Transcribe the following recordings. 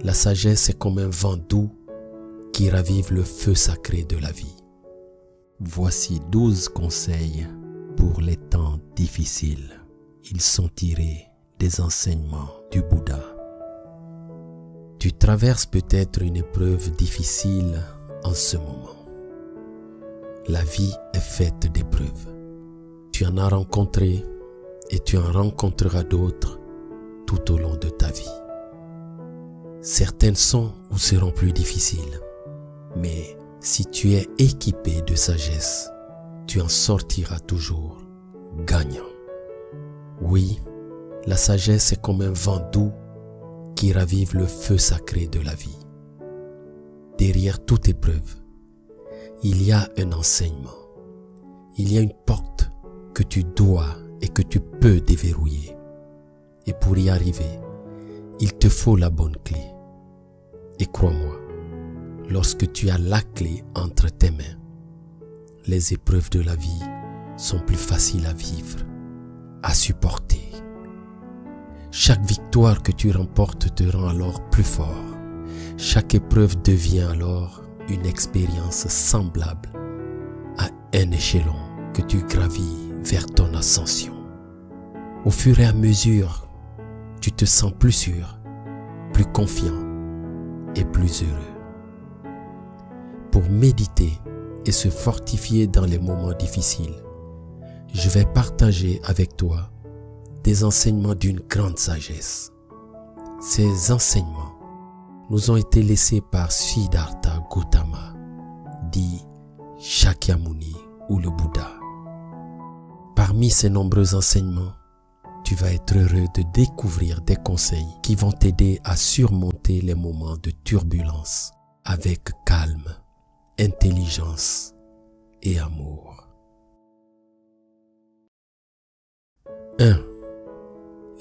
La sagesse est comme un vent doux qui ravive le feu sacré de la vie. Voici 12 conseils pour les temps difficiles. Ils sont tirés des enseignements du Bouddha. Tu traverses peut-être une épreuve difficile en ce moment. La vie est faite d'épreuves. Tu en as rencontré et tu en rencontreras d'autres tout au long de ta vie. Certaines sont ou seront plus difficiles, mais si tu es équipé de sagesse, tu en sortiras toujours gagnant. Oui, la sagesse est comme un vent doux qui ravive le feu sacré de la vie. Derrière toute épreuve, il y a un enseignement. Il y a une porte que tu dois et que tu peux déverrouiller. Et pour y arriver, il te faut la bonne clé. Et crois-moi, lorsque tu as la clé entre tes mains, les épreuves de la vie sont plus faciles à vivre, à supporter. Chaque victoire que tu remportes te rend alors plus fort. Chaque épreuve devient alors une expérience semblable à un échelon que tu gravis vers ton ascension. Au fur et à mesure, tu te sens plus sûr, plus confiant et plus heureux. Pour méditer et se fortifier dans les moments difficiles, je vais partager avec toi des enseignements d'une grande sagesse. Ces enseignements nous ont été laissés par Siddhartha Gautama, dit Shakyamuni ou le Bouddha. Parmi ces nombreux enseignements, tu vas être heureux de découvrir des conseils qui vont t'aider à surmonter les moments de turbulence avec calme, intelligence et amour. 1.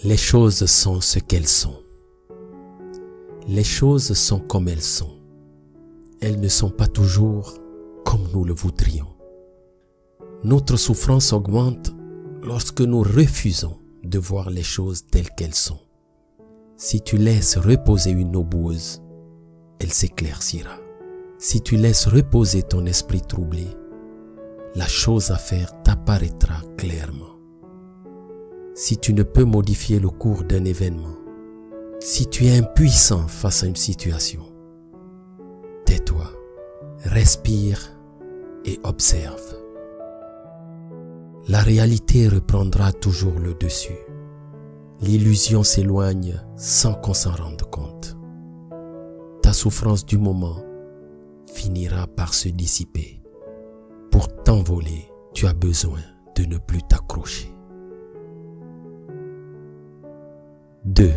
Les choses sont ce qu'elles sont. Les choses sont comme elles sont. Elles ne sont pas toujours comme nous le voudrions. Notre souffrance augmente lorsque nous refusons de voir les choses telles qu'elles sont. Si tu laisses reposer une eau boueuse, elle s'éclaircira. Si tu laisses reposer ton esprit troublé, la chose à faire t'apparaîtra clairement. Si tu ne peux modifier le cours d'un événement, si tu es impuissant face à une situation, tais-toi, respire et observe. La réalité reprendra toujours le dessus. L'illusion s'éloigne sans qu'on s'en rende compte. Ta souffrance du moment finira par se dissiper. Pour t'envoler, tu as besoin de ne plus t'accrocher. 2.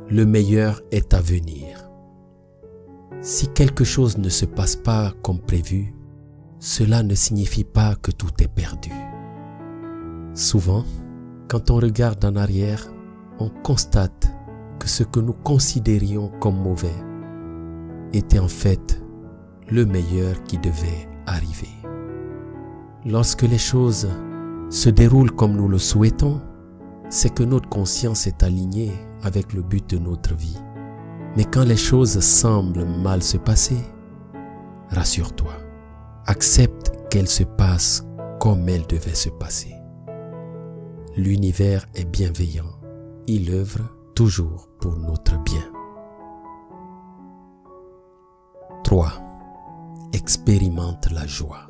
Le meilleur est à venir. Si quelque chose ne se passe pas comme prévu, cela ne signifie pas que tout est perdu. Souvent, quand on regarde en arrière, on constate que ce que nous considérions comme mauvais était en fait le meilleur qui devait arriver. Lorsque les choses se déroulent comme nous le souhaitons, c'est que notre conscience est alignée avec le but de notre vie. Mais quand les choses semblent mal se passer, rassure-toi, accepte qu'elles se passent comme elles devaient se passer. L'univers est bienveillant, il œuvre toujours pour notre bien. 3. Expérimente la joie.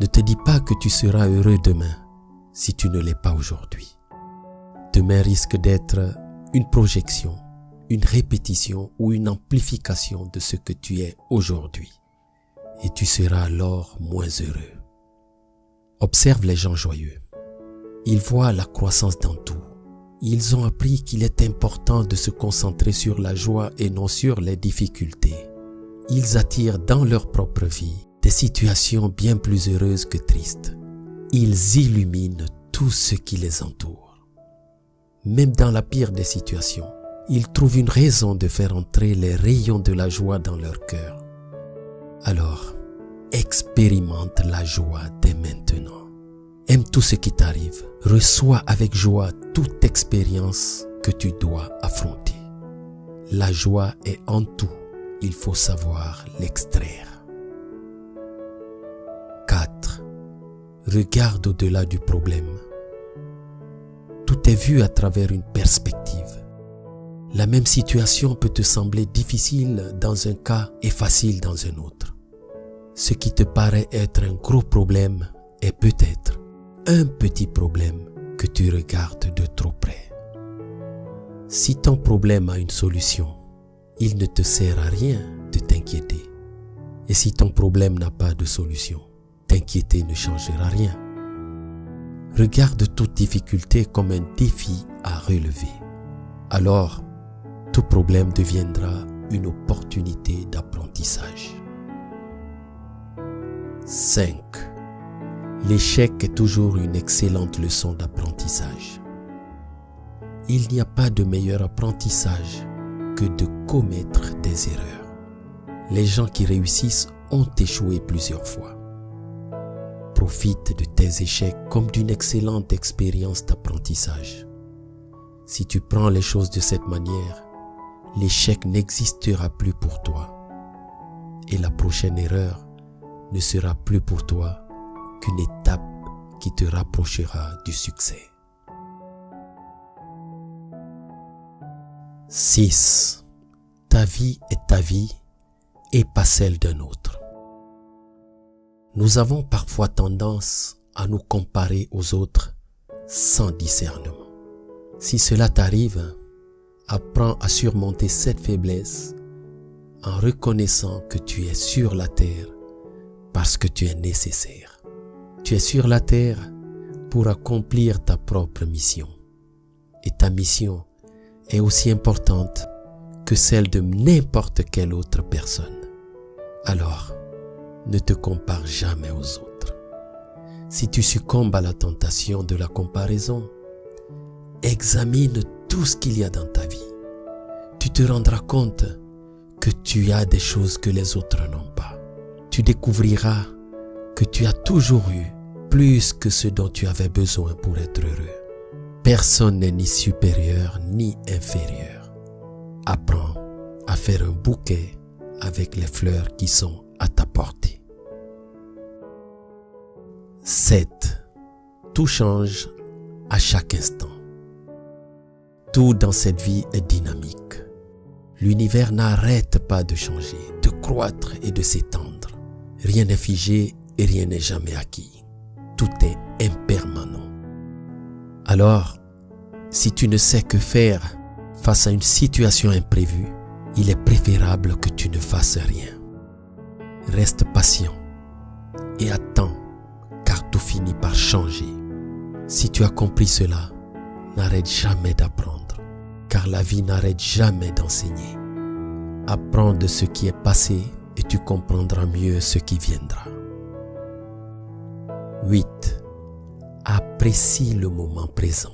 Ne te dis pas que tu seras heureux demain si tu ne l'es pas aujourd'hui. Demain risque d'être une projection, une répétition ou une amplification de ce que tu es aujourd'hui. Et tu seras alors moins heureux. Observe les gens joyeux. Ils voient la croissance dans tout. Ils ont appris qu'il est important de se concentrer sur la joie et non sur les difficultés. Ils attirent dans leur propre vie des situations bien plus heureuses que tristes. Ils illuminent tout ce qui les entoure. Même dans la pire des situations, ils trouvent une raison de faire entrer les rayons de la joie dans leur cœur. Alors, expérimente la joie dès maintenant. Aime tout ce qui t'arrive. Reçois avec joie toute expérience que tu dois affronter. La joie est en tout, il faut savoir l'extraire. 4. Regarde au-delà du problème. Tout est vu à travers une perspective. La même situation peut te sembler difficile dans un cas et facile dans un autre. Ce qui te paraît être un gros problème est peut-être un petit problème que tu regardes de trop près. Si ton problème a une solution, il ne te sert à rien de t'inquiéter. Et si ton problème n'a pas de solution, t'inquiéter ne changera rien. Regarde toute difficulté comme un défi à relever. Alors, tout problème deviendra une opportunité d'apprentissage. 5. L'échec est toujours une excellente leçon d'apprentissage. Il n'y a pas de meilleur apprentissage que de commettre des erreurs. Les gens qui réussissent ont échoué plusieurs fois. Profite de tes échecs comme d'une excellente expérience d'apprentissage. Si tu prends les choses de cette manière, l'échec n'existera plus pour toi. Et la prochaine erreur ne sera plus pour toi qu'une étape qui te rapprochera du succès. 6. Ta vie est ta vie et pas celle d'un autre. Nous avons parfois tendance à nous comparer aux autres sans discernement. Si cela t'arrive, apprends à surmonter cette faiblesse en reconnaissant que tu es sur la terre parce que tu es nécessaire. Tu es sur la terre pour accomplir ta propre mission. Et ta mission est aussi importante que celle de n'importe quelle autre personne. Alors, ne te compare jamais aux autres. Si tu succombes à la tentation de la comparaison, examine tout ce qu'il y a dans ta vie. Tu te rendras compte que tu as des choses que les autres n'ont pas. Tu découvriras que tu as toujours eu plus que ce dont tu avais besoin pour être heureux. Personne n'est ni supérieur ni inférieur. Apprends à faire un bouquet avec les fleurs qui sont à ta portée. 7. Tout change à chaque instant. Tout dans cette vie est dynamique. L'univers n'arrête pas de changer, de croître et de s'étendre. Rien n'est figé et rien n'est jamais acquis. Tout est impermanent. Alors, si tu ne sais que faire face à une situation imprévue, il est préférable que tu ne fasses rien. Reste patient et attends, car tout finit par changer. Si tu as compris cela, n'arrête jamais d'apprendre, car la vie n'arrête jamais d'enseigner. Apprends de ce qui est passé et tu comprendras mieux ce qui viendra. 8. Apprécie le moment présent.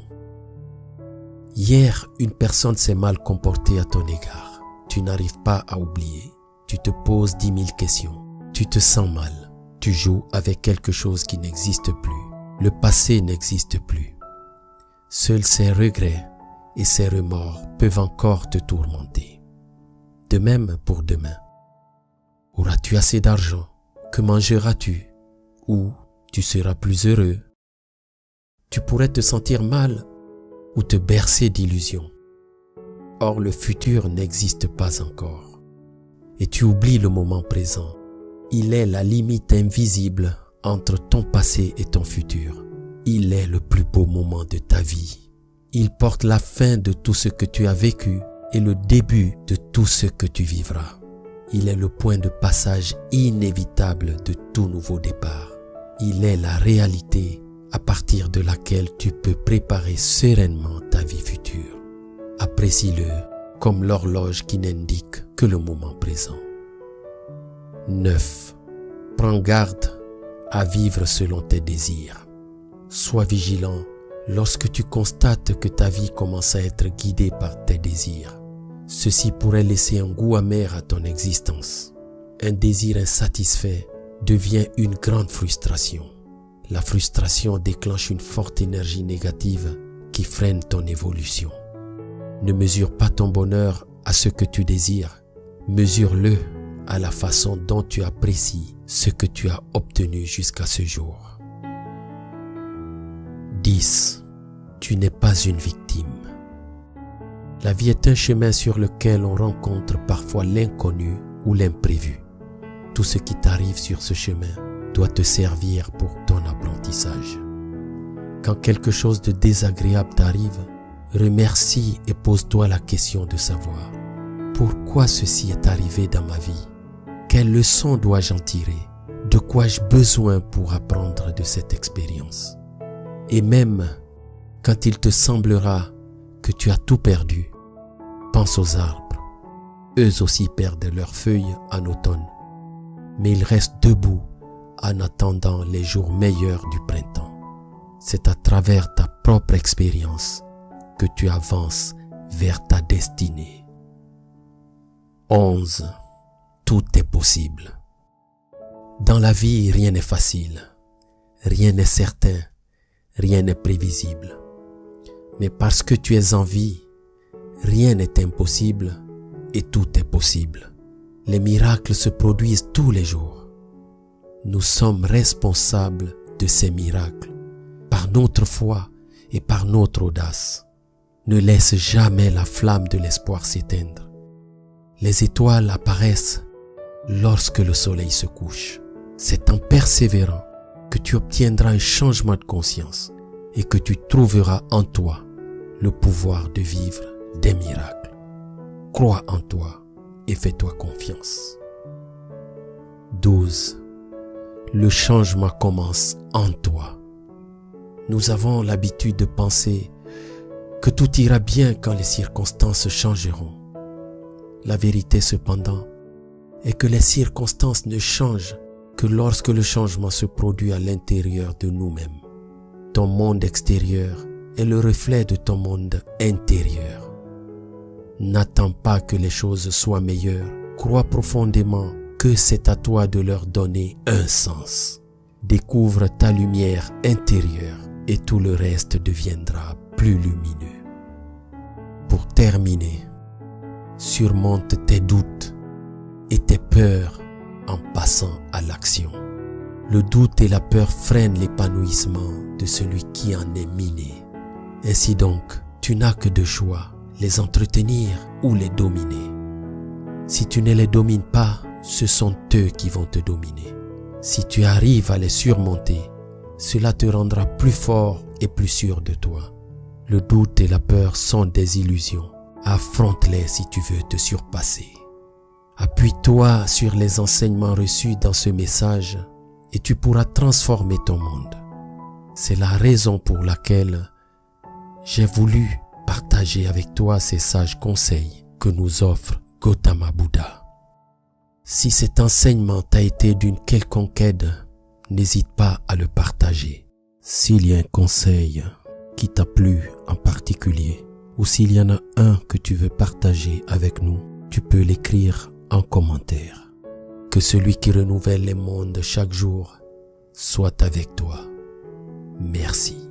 Hier, une personne s'est mal comportée à ton égard. Tu n'arrives pas à oublier. Tu te poses 10 000 questions. Tu te sens mal. Tu joues avec quelque chose qui n'existe plus. Le passé n'existe plus. Seuls ces regrets et ces remords peuvent encore te tourmenter. De même pour demain. Auras-tu assez d'argent? Que mangeras-tu? Ou tu seras plus heureux? Tu pourrais te sentir mal ou te bercer d'illusions. Or, le futur n'existe pas encore. Et tu oublies le moment présent. Il est la limite invisible entre ton passé et ton futur. Il est le plus beau moment de ta vie. Il porte la fin de tout ce que tu as vécu et le début de tout ce que tu vivras. Il est le point de passage inévitable de tout nouveau départ. Il est la réalité à partir de laquelle tu peux préparer sereinement ta vie future. Apprécie-le comme l'horloge qui n'indique que le moment présent. 9. Prends garde à vivre selon tes désirs. Sois vigilant lorsque tu constates que ta vie commence à être guidée par tes désirs. Ceci pourrait laisser un goût amer à ton existence. Un désir insatisfait devient une grande frustration. La frustration déclenche une forte énergie négative qui freine ton évolution. Ne mesure pas ton bonheur à ce que tu désires, mesure-le à la façon dont tu apprécies ce que tu as obtenu jusqu'à ce jour. 10. Tu n'es pas une victime. La vie est un chemin sur lequel on rencontre parfois l'inconnu ou l'imprévu. Tout ce qui t'arrive sur ce chemin doit te servir pour ton apprentissage. Quand quelque chose de désagréable t'arrive, remercie et pose-toi la question de savoir pourquoi ceci est arrivé dans ma vie. Quelle leçon dois-je en tirer? De quoi ai-je besoin pour apprendre de cette expérience? Et même quand il te semblera que tu as tout perdu, pense aux arbres. Eux aussi perdent leurs feuilles en automne, mais ils restent debout en attendant les jours meilleurs du printemps. C'est à travers ta propre expérience que tu avances vers ta destinée. 11. Tout est possible. Dans la vie, rien n'est facile, rien n'est certain, rien n'est prévisible. Mais parce que tu es en vie, rien n'est impossible et tout est possible. Les miracles se produisent tous les jours. Nous sommes responsables de ces miracles par notre foi et par notre audace. Ne laisse jamais la flamme de l'espoir s'éteindre. Les étoiles apparaissent lorsque le soleil se couche. C'est en persévérant que tu obtiendras un changement de conscience et que tu trouveras en toi le pouvoir de vivre des miracles. Crois en toi et fais-toi confiance. 12. Le changement commence en toi. Nous avons l'habitude de penser que tout ira bien quand les circonstances changeront. La vérité cependant est que les circonstances ne changent que lorsque le changement se produit à l'intérieur de nous-mêmes. Ton monde extérieur est le reflet de ton monde intérieur. N'attends pas que les choses soient meilleures. Crois profondément que c'est à toi de leur donner un sens. Découvre ta lumière intérieure et tout le reste deviendra plus lumineux. Pour terminer, surmonte tes doutes et tes peurs en passant à l'action. Le doute et la peur freinent l'épanouissement de celui qui en est miné. Ainsi donc, tu n'as que deux choix, les entretenir ou les dominer. Si tu ne les domines pas, ce sont eux qui vont te dominer. Si tu arrives à les surmonter, cela te rendra plus fort et plus sûr de toi. Le doute et la peur sont des illusions. Affronte-les si tu veux te surpasser. Appuie-toi sur les enseignements reçus dans ce message et tu pourras transformer ton monde. C'est la raison pour laquelle j'ai voulu partager avec toi ces sages conseils que nous offre Gautama Bouddha. Si cet enseignement t'a été d'une quelconque aide, n'hésite pas à le partager. S'il y a un conseil qui t'a plu en particulier, ou s'il y en a un que tu veux partager avec nous, tu peux l'écrire en commentaire. Que celui qui renouvelle les mondes chaque jour soit avec toi. Merci.